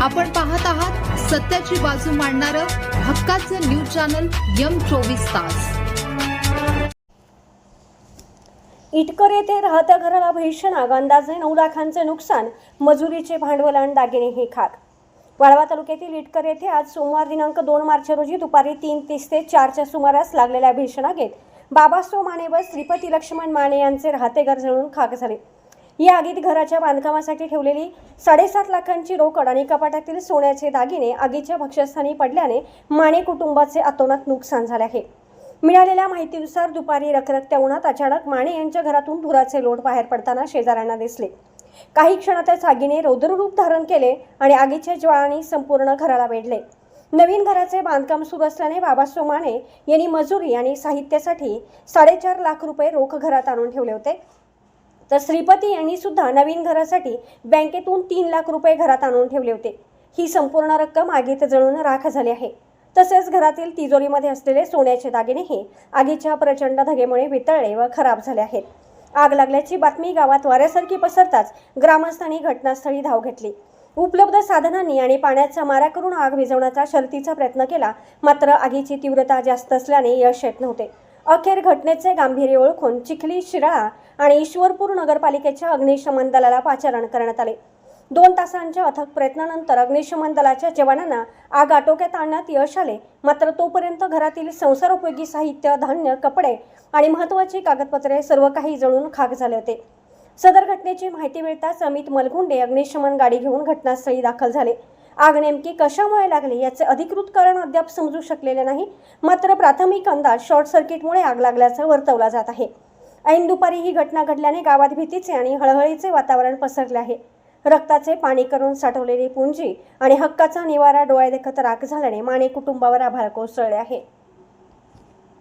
आपण पाहत आहात सत्याची बाजू मांडणारं हक्काचं न्यूज चॅनल M24 तास। इटकर येथे राहत्या घराला भीषण आग, अंदाजे 9 लाखांचे नुकसान, मजुरीचे भांडवल आणि दागिने हे खाक। वाळवा तालुक्यातील इटकर येथे आज सोमवार दिनांक 2 मार्च रोजी दुपारी 3:30 ते 4च्या सुमारास लागलेल्या भीषण आगीत बाबासाहेब माने व श्रीपती लक्ष्मण माने यांचे राहते घर जळून खाक झाले। या आगीत घराच्या बांधकामासाठी ठेवलेली 7.5 लाखांची रोकड आणि कपाटातील सोन्याचे दागिने आगीच्या भक्ष्यस्थानी पडल्याने माने कुटुंबाचे अतोनात नुकसान झाले आहे। मिळालेल्या माहितीनुसार दुपारी रखरखत्या उन्हात अचानक माने यांच्या घरातून धुराचे लोट बाहेर पडताना शेजाऱ्यांना दिसले। काही क्षणातच आगीने रौद्ररूप धारण केले आणि आगीच्या ज्वाळांनी संपूर्ण घराला वेढले। नवीन घराचे बांधकाम सुरू असल्याने बाबासाहेब माने यांनी मजुरी आणि साहित्यासाठी 4.5 लाख रुपये रोख घरात आणून ठेवले होते, तर श्रीपती यांनी सुद्धा नवीन घरासाठी बँकेतून 3 लाख रुपये घरात आणून ठेवले होते। ही संपूर्ण रक्कम आगीत जळून राख झाली आहे। तसेच घरातील तिजोरीमध्ये असलेले सोन्याचे दागिनेही आगीच्या प्रचंड धगेमुळे वितळले व खराब झाले आहेत। आग लागल्याची बातमी गावात वाऱ्यासारखी पसरताच ग्रामस्थांनी घटनास्थळी धाव घेतली। उपलब्ध साधनांनी आणि पाण्याचा मारा करून आग विझवण्याचा शर्थीचा प्रयत्न केला, मात्र आगीची तीव्रता जास्त असल्याने यश येत नव्हते। अखेर घटनेचे गांभीर्य ओळखून चिखली, शिराळा आणि ईश्वरपूर नगरपालिकेच्या अग्निशमन दलाला पाचारण करण्यात आले। 2 तासांच्या अथक प्रयत्नानंतर अग्निशमन दलाच्या जवानांना आग आटोक्यात आणण्यात यश आले, मात्र तोपर्यंत घरातील संसारोपयोगी साहित्य, धान्य, कपडे आणि महत्त्वाची कागदपत्रे सर्व काही जळून खाक झाले होते। सदर घटनेची माहिती मिळताच अमित मलगुंडे अग्निशमन गाडी घेऊन घटनास्थळी दाखल झाले। आग नेमकी कशामुळे लागली याचे अधिकृत कारण अद्याप समजू शकलेले नाही, मात्र प्राथमिक अंदाज शॉर्ट सर्किटमुळे आग लागल्याचं वर्तवला जात आहे। ऐन दुपारी ही घटना घडल्याने गावात भीतीचे आणि हळहळीचे वातावरण पसरले आहे। रक्ताचे पाणी करून साठवलेली पुंजी आणि हक्काचा निवारा डोळ्यादेखत राख झाल्याने माने कुटुंबावर आभाळ कोसळले आहे।